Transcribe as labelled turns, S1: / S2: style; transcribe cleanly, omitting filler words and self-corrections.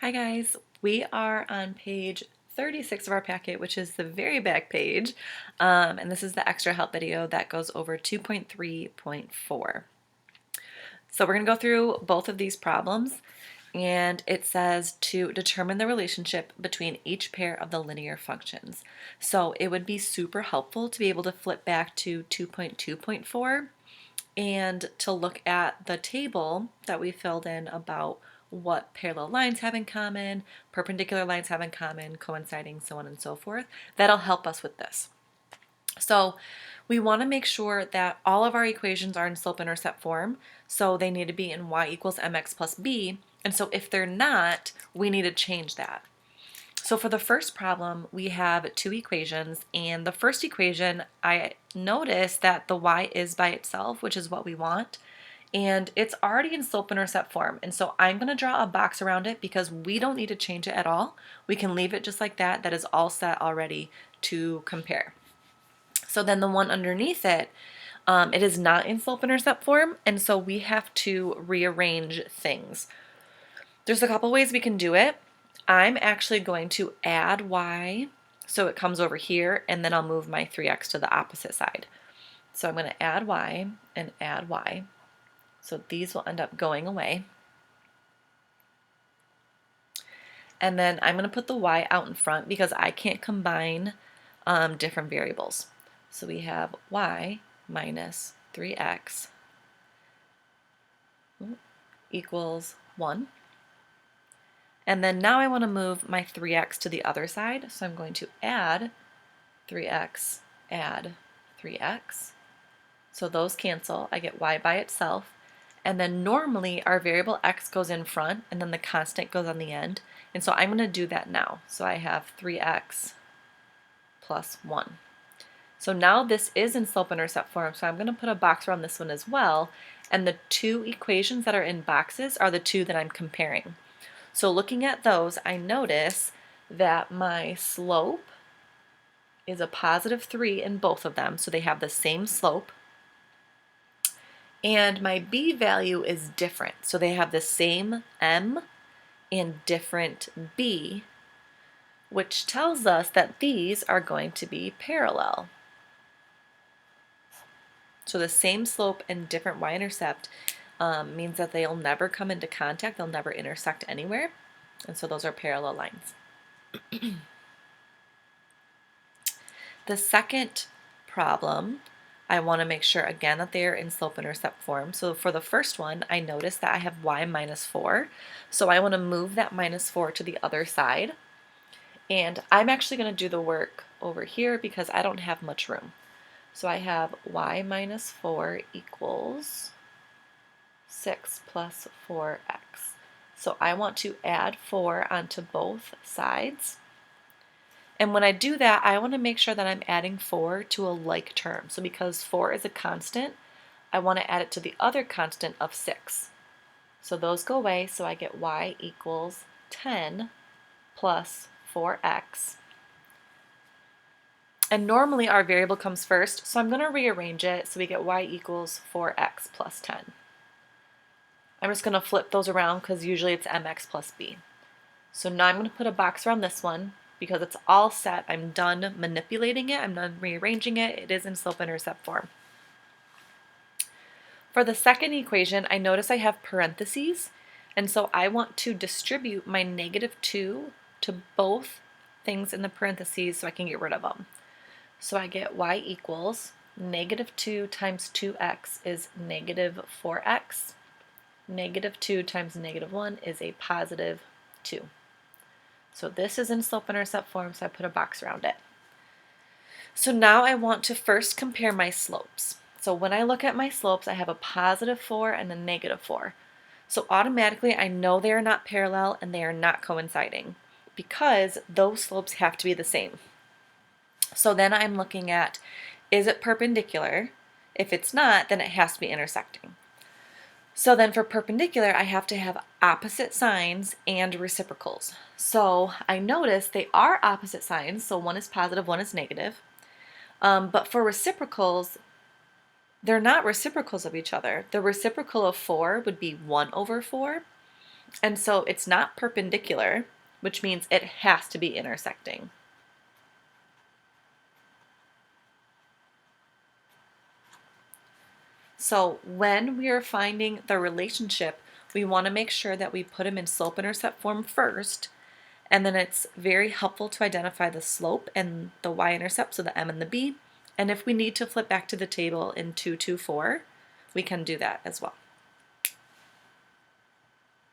S1: Hi guys, we are on page 36 of our packet, which is the very back page, and this is the extra help video that goes over 2.3.4. So we're going to go through both of these problems, and it says to determine the relationship between each pair of the linear functions. So it would be super helpful to be able to flip back to 2.2.4 and to look at the table that we filled in about what parallel lines have in common, perpendicular lines have in common, coinciding, so on and so forth. That'll help us with this. So we want to make sure that all of our equations are in slope-intercept form, so they need to be in y equals mx plus b, and so if they're not, we need to change that. So for the first problem, we have two equations, and the first equation, I notice that the y is by itself, which is what we want, and it's already in slope-intercept form, and so I'm going to draw a box around it because we don't need to change it at all. We can leave it just like that. That is all set already to compare. So then the one underneath it, it is not in slope-intercept form, and so we have to rearrange things. There's a couple ways we can do it. I'm actually going to add y, so it comes over here, and then I'll move my 3x to the opposite side. So I'm going to add y and add y. So these will end up going away. And then I'm going to put the y out in front because I can't combine different variables. So we have y minus 3x equals 1. And then now I want to move my 3x to the other side, so I'm going to add 3x, add 3x. So those cancel. I get y by itself. And then normally our variable x goes in front and then the constant goes on the end. And so I'm going to do that now. So I have 3x plus 1. So now this is in slope-intercept form, so I'm going to put a box around this one as well. And the two equations that are in boxes are the two that I'm comparing. So looking at those, I notice that my slope is a positive 3 in both of them, so they have the same slope. And my b value is different, so they have the same m and different b, which tells us that these are going to be parallel. So the same slope and different y-intercept means that they'll never come into contact, they'll never intersect anywhere, and so those are parallel lines. The second problem, I want to make sure again that they are in slope-intercept form. So for the first one, I notice that I have y minus 4. So I want to move that minus 4 to the other side. And I'm actually going to do the work over here because I don't have much room. So I have y minus 4 equals 6 plus 4x. So I want to add 4 onto both sides. And when I do that, I want to make sure that I'm adding 4 to a like term. So because 4 is a constant, I want to add it to the other constant of 6. So those go away, so I get y equals 10 plus 4x. And normally our variable comes first, so I'm going to rearrange it so we get y equals 4x plus 10. I'm just going to flip those around because usually it's mx plus b. So now I'm going to put a box around this one because it's all set. I'm done manipulating it. I'm done rearranging it. It is in slope-intercept form. For the second equation, I notice I have parentheses, and so I want to distribute my negative 2 to both things in the parentheses so I can get rid of them. So I get y equals negative 2 times 2x is negative 4x. Negative 2 times negative 1 is a positive 2. So this is in slope-intercept form, so I put a box around it. So now I want to first compare my slopes. So when I look at my slopes, I have a positive 4 and a negative 4. So automatically I know they are not parallel and they are not coinciding because those slopes have to be the same. So then I'm looking at, is it perpendicular? If it's not, then it has to be intersecting. So then for perpendicular, I have to have opposite signs and reciprocals. So I notice they are opposite signs, so one is positive, one is negative. But for reciprocals, they're not reciprocals of each other. The reciprocal of 4 would be 1 over 4, And so it's not perpendicular, which means it has to be intersecting. So when we are finding the relationship, we want to make sure that we put them in slope-intercept form first, and then it's very helpful to identify the slope and the y-intercept, so the m and the b. And if we need to flip back to the table in 2, 2, 4, we can do that as well.